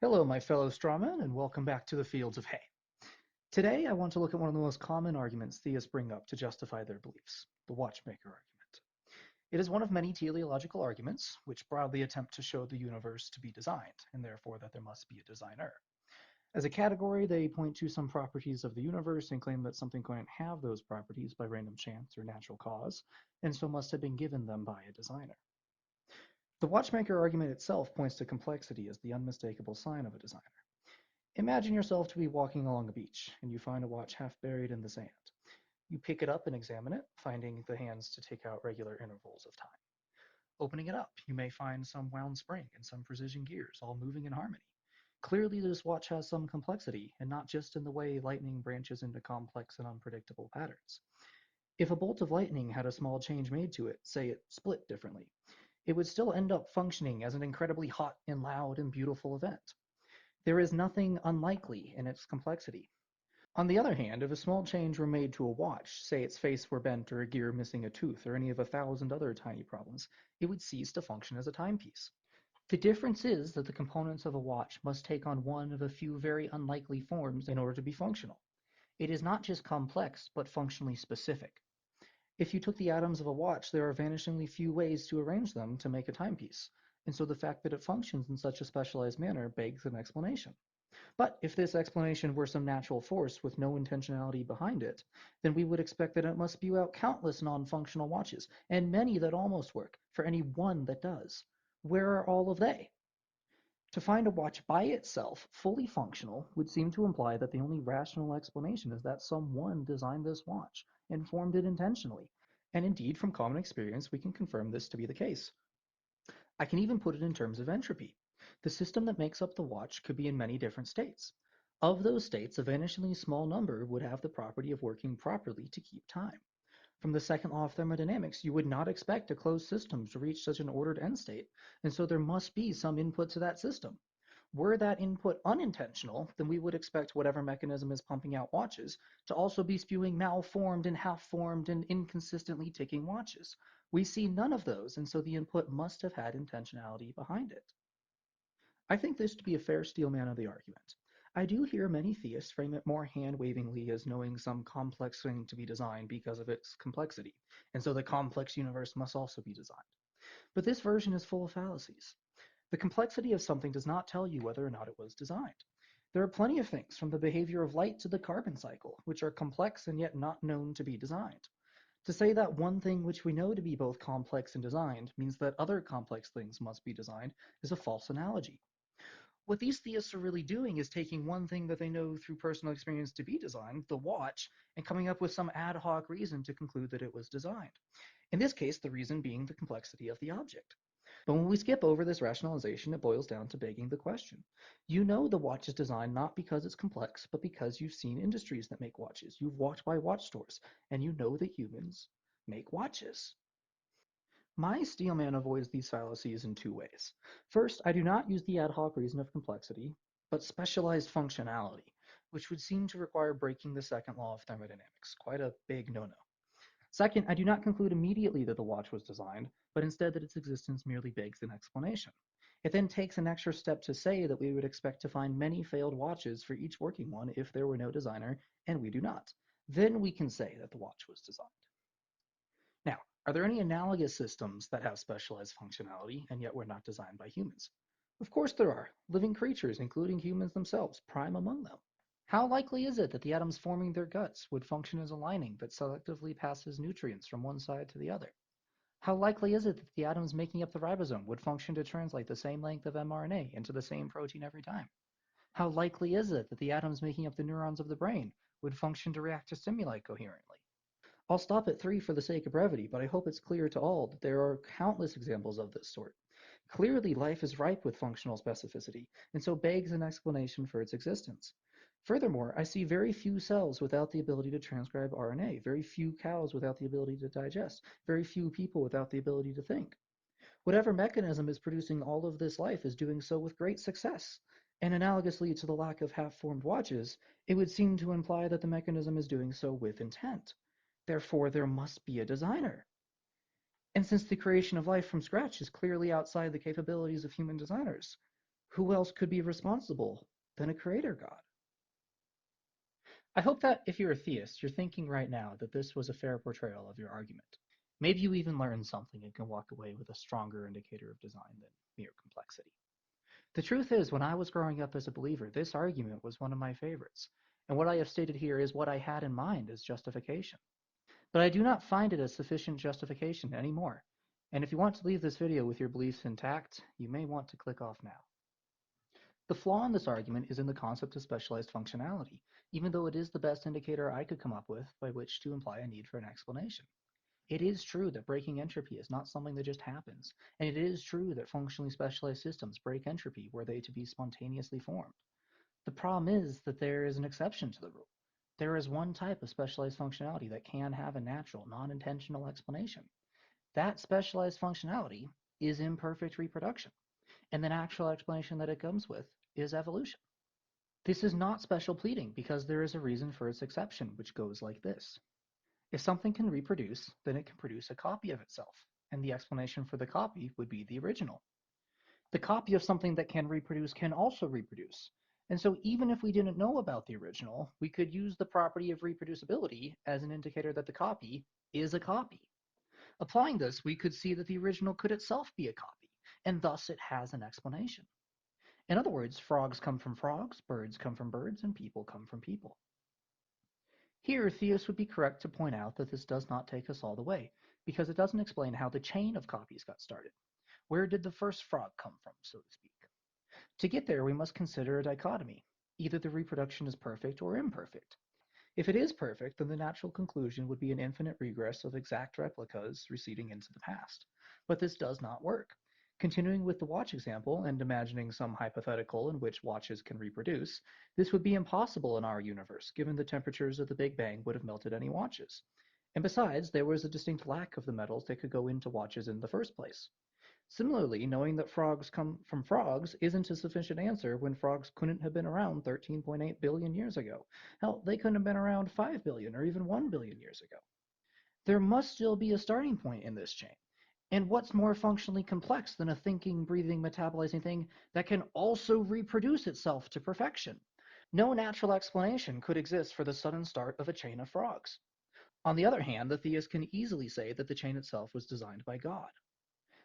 Hello, my fellow strawmen, and welcome back to the Fields of Hay. Today, I want to look at one of the most common arguments theists bring up to justify their beliefs, the Watchmaker argument. It is one of many teleological arguments, which broadly attempt to show the universe to be designed, and therefore that there must be a designer. As a category, they point to some properties of the universe and claim that something couldn't have those properties by random chance or natural cause, and so must have been given them by a designer. The Watchmaker argument itself points to complexity as the unmistakable sign of a designer. Imagine yourself to be walking along a beach, and you find a watch half buried in the sand. You pick it up and examine it, finding the hands to tick out regular intervals of time. Opening it up, you may find some wound spring and some precision gears, all moving in harmony. Clearly, this watch has some complexity, and not just in the way lightning branches into complex and unpredictable patterns. If a bolt of lightning had a small change made to it, say it split differently, it would still end up functioning as an incredibly hot and loud and beautiful event. There is nothing unlikely in its complexity. On the other hand, if a small change were made to a watch, say its face were bent or a gear missing a tooth or any of 1,000 other tiny problems, it would cease to function as a timepiece. The difference is that the components of a watch must take on one of a few very unlikely forms in order to be functional. It is not just complex, but functionally specific. If you took the atoms of a watch, there are vanishingly few ways to arrange them to make a timepiece, and so the fact that it functions in such a specialized manner begs an explanation. But if this explanation were some natural force with no intentionality behind it, then we would expect that it must spew out countless non-functional watches, and many that almost work, for any one that does. Where are all of they? To find a watch by itself, fully functional, would seem to imply that the only rational explanation is that someone designed this watch and formed it intentionally. And indeed, from common experience, we can confirm this to be the case. I can even put it in terms of entropy. The system that makes up the watch could be in many different states. Of those states, a vanishingly small number would have the property of working properly to keep time. From the second law of thermodynamics, you would not expect a closed system to reach such an ordered end state, and so there must be some input to that system. Were that input unintentional, then we would expect whatever mechanism is pumping out watches to also be spewing malformed and half-formed and inconsistently ticking watches. We see none of those, and so the input must have had intentionality behind it. I think this to be a fair steelman of the argument. I do hear many theists frame it more hand-wavingly as knowing some complex thing to be designed because of its complexity, and so the complex universe must also be designed. But this version is full of fallacies. The complexity of something does not tell you whether or not it was designed. There are plenty of things, from the behavior of light to the carbon cycle, which are complex and yet not known to be designed. To say that one thing which we know to be both complex and designed means that other complex things must be designed is a false analogy. What these theists are really doing is taking one thing that they know through personal experience to be designed, the watch, and coming up with some ad hoc reason to conclude that it was designed. In this case, the reason being the complexity of the object. But when we skip over this rationalization, it boils down to begging the question. You know the watch is designed not because it's complex, but because you've seen industries that make watches. You've walked by watch stores, and you know that humans make watches. My steelman avoids these fallacies in two ways. First, I do not use the ad hoc reason of complexity, but specialized functionality, which would seem to require breaking the second law of thermodynamics. Quite a big no-no. Second, I do not conclude immediately that the watch was designed, but instead that its existence merely begs an explanation. It then takes an extra step to say that we would expect to find many failed watches for each working one if there were no designer, and we do not. Then we can say that the watch was designed. Now, are there any analogous systems that have specialized functionality and yet were not designed by humans? Of course there are. Living creatures, including humans themselves, prime among them. How likely is it that the atoms forming their guts would function as a lining that selectively passes nutrients from one side to the other? How likely is it that the atoms making up the ribosome would function to translate the same length of mRNA into the same protein every time? How likely is it that the atoms making up the neurons of the brain would function to react to stimuli coherently? I'll stop at three for the sake of brevity, but I hope it's clear to all that there are countless examples of this sort. Clearly, life is ripe with functional specificity, and so begs an explanation for its existence. Furthermore, I see very few cells without the ability to transcribe RNA, very few cows without the ability to digest, very few people without the ability to think. Whatever mechanism is producing all of this life is doing so with great success. And analogously to the lack of half-formed watches, it would seem to imply that the mechanism is doing so with intent. Therefore, there must be a designer. And since the creation of life from scratch is clearly outside the capabilities of human designers, Who else could be responsible than a creator god? I hope that if you're a theist, you're thinking right now that this was a fair portrayal of your argument. Maybe you even learned something and can walk away with a stronger indicator of design than mere complexity. The truth is, when I was growing up as a believer, this argument was one of my favorites, and what I have stated here is what I had in mind as justification. But I do not find it as sufficient justification anymore, and if you want to leave this video with your beliefs intact, you may want to click off now. The flaw in this argument is in the concept of specialized functionality, even though it is the best indicator I could come up with by which to imply a need for an explanation. It is true that breaking entropy is not something that just happens, and it is true that functionally specialized systems break entropy were they to be spontaneously formed. The problem is that there is an exception to the rule. There is one type of specialized functionality that can have a natural, non-intentional explanation. That specialized functionality is imperfect reproduction, and the natural explanation that it comes with is evolution. This is not special pleading because there is a reason for its exception, which goes like this. If something can reproduce, then it can produce a copy of itself, and the explanation for the copy would be the original. The copy of something that can reproduce can also reproduce. And so even if we didn't know about the original, we could use the property of reproducibility as an indicator that the copy is a copy. Applying this, we could see that the original could itself be a copy, and thus it has an explanation. In other words, frogs come from frogs, birds come from birds, and people come from people. Here, theists would be correct to point out that this does not take us all the way, because it doesn't explain how the chain of copies got started. Where did the first frog come from, so to speak? To get there, we must consider a dichotomy. Either the reproduction is perfect or imperfect. If it is perfect, then the natural conclusion would be an infinite regress of exact replicas receding into the past. But this does not work. Continuing with the watch example and imagining some hypothetical in which watches can reproduce, this would be impossible in our universe, given the temperatures of the Big Bang would have melted any watches. And besides, there was a distinct lack of the metals that could go into watches in the first place. Similarly, knowing that frogs come from frogs isn't a sufficient answer when frogs couldn't have been around 13.8 billion years ago. Hell, they couldn't have been around 5 billion or even 1 billion years ago. There must still be a starting point in this chain. And what's more functionally complex than a thinking, breathing, metabolizing thing that can also reproduce itself to perfection? No natural explanation could exist for the sudden start of a chain of frogs. On the other hand, the theist can easily say that the chain itself was designed by God.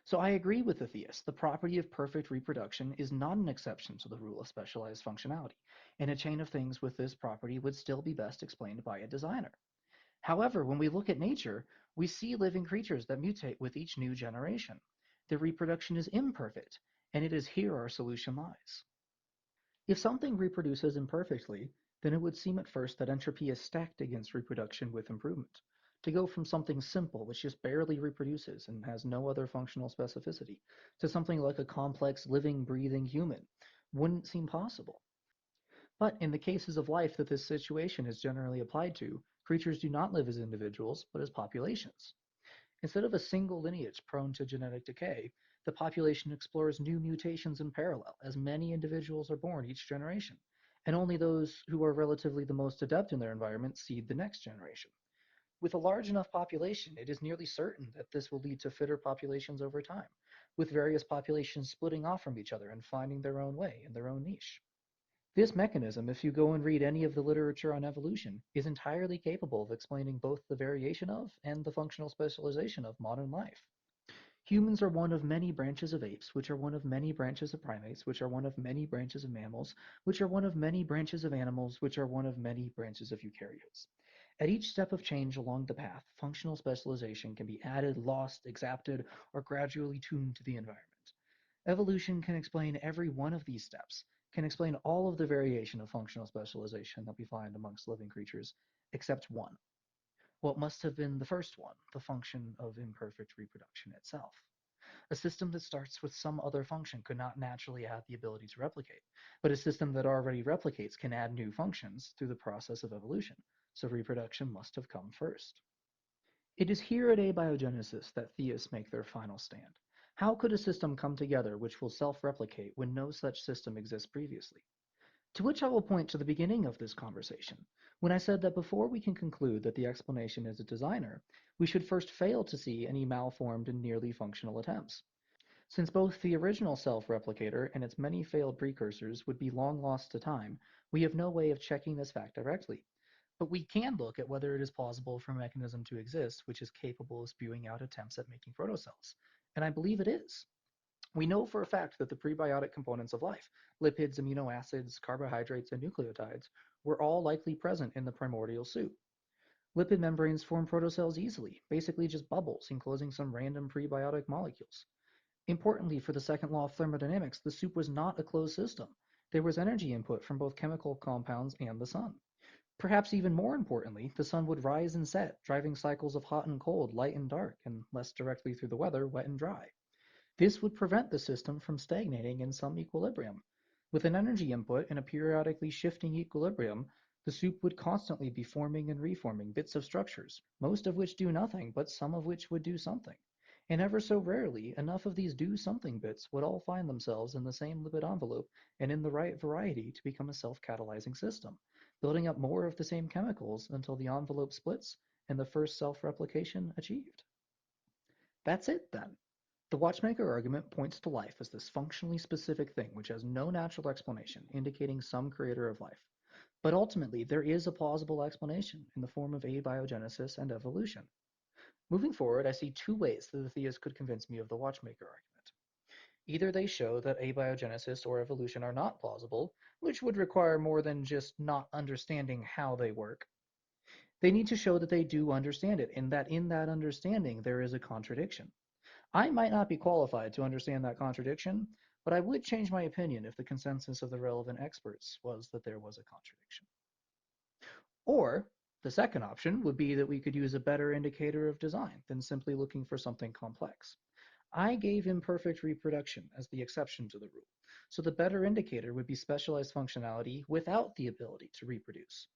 So I agree with the theist. The property of perfect reproduction is not an exception to the rule of specialized functionality, and a chain of things with this property would still be best explained by a designer. However, when we look at nature, we see living creatures that mutate with each new generation. Their reproduction is imperfect, and it is here our solution lies. If something reproduces imperfectly, then it would seem at first that entropy is stacked against reproduction with improvement. To go from something simple, which just barely reproduces and has no other functional specificity, to something like a complex, living, breathing human wouldn't seem possible. But in the cases of life that this situation is generally applied to, creatures do not live as individuals, but as populations. Instead of a single lineage prone to genetic decay, the population explores new mutations in parallel, as many individuals are born each generation, and only those who are relatively the most adept in their environment seed the next generation. With a large enough population, it is nearly certain that this will lead to fitter populations over time, with various populations splitting off from each other and finding their own way in their own niche. This mechanism, if you go and read any of the literature on evolution, is entirely capable of explaining both the variation of and the functional specialization of modern life. Humans are one of many branches of apes, which are one of many branches of primates, which are one of many branches of mammals, which are one of many branches of animals, which are one of many branches of eukaryotes. At each step of change along the path, functional specialization can be added, lost, exapted, or gradually tuned to the environment. Evolution can explain every one of these steps, can explain all of the variation of functional specialization that we find amongst living creatures, except one. What must have been the first one, the function of imperfect reproduction itself. A system that starts with some other function could not naturally have the ability to replicate, but a system that already replicates can add new functions through the process of evolution, so reproduction must have come first. It is here at abiogenesis that theists make their final stand. How could a system come together which will self-replicate when no such system exists previously? To which I will point to the beginning of this conversation, when I said that before we can conclude that the explanation is a designer, we should first fail to see any malformed and nearly functional attempts. Since both the original self-replicator and its many failed precursors would be long lost to time, we have no way of checking this fact directly. But we can look at whether it is plausible for a mechanism to exist which is capable of spewing out attempts at making protocells. And I believe it is. We know for a fact that the prebiotic components of life, lipids, amino acids, carbohydrates, and nucleotides, were all likely present in the primordial soup. Lipid membranes form protocells easily, basically just bubbles enclosing some random prebiotic molecules. Importantly, for the second law of thermodynamics, the soup was not a closed system. There was energy input from both chemical compounds and the sun. Perhaps even more importantly, the sun would rise and set, driving cycles of hot and cold, light and dark, and less directly through the weather, wet and dry. This would prevent the system from stagnating in some equilibrium. With an energy input in a periodically shifting equilibrium, the soup would constantly be forming and reforming bits of structures, most of which do nothing, but some of which would do something. And ever so rarely, enough of these do something bits would all find themselves in the same lipid envelope and in the right variety to become a self-catalyzing system, building up more of the same chemicals until the envelope splits and the first self-replication achieved. That's it then. The watchmaker argument points to life as this functionally specific thing which has no natural explanation, indicating some creator of life. But ultimately, there is a plausible explanation in the form of abiogenesis and evolution. Moving forward, I see two ways that the theists could convince me of the watchmaker argument. Either they show that abiogenesis or evolution are not plausible, which would require more than just not understanding how they work. They need to show that they do understand it, and that in that understanding there is a contradiction. I might not be qualified to understand that contradiction, but I would change my opinion if the consensus of the relevant experts was that there was a contradiction. Or the second option would be that we could use a better indicator of design than simply looking for something complex. I gave imperfect reproduction as the exception to the rule, so the better indicator would be specialized functionality without the ability to reproduce.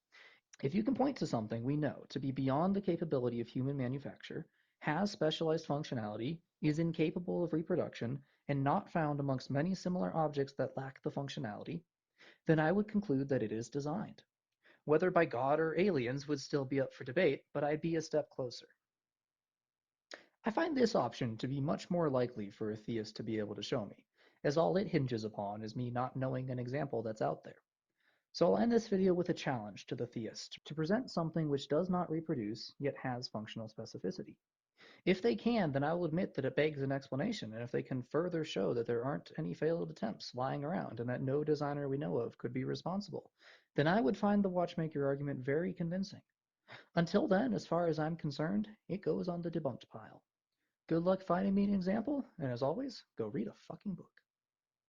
If you can point to something we know to be beyond the capability of human manufacture, has specialized functionality, is incapable of reproduction, and not found amongst many similar objects that lack the functionality, then I would conclude that it is designed. Whether by God or aliens would still be up for debate, but I'd be a step closer. I find this option to be much more likely for a theist to be able to show me, as all it hinges upon is me not knowing an example that's out there. So I'll end this video with a challenge to the theist to present something which does not reproduce, yet has functional specificity. If they can, then I will admit that it begs an explanation, and if they can further show that there aren't any failed attempts lying around and that no designer we know of could be responsible, then I would find the watchmaker argument very convincing. Until then, as far as I'm concerned, it goes on the debunked pile. Good luck finding me an example, and as always, go read a fucking book.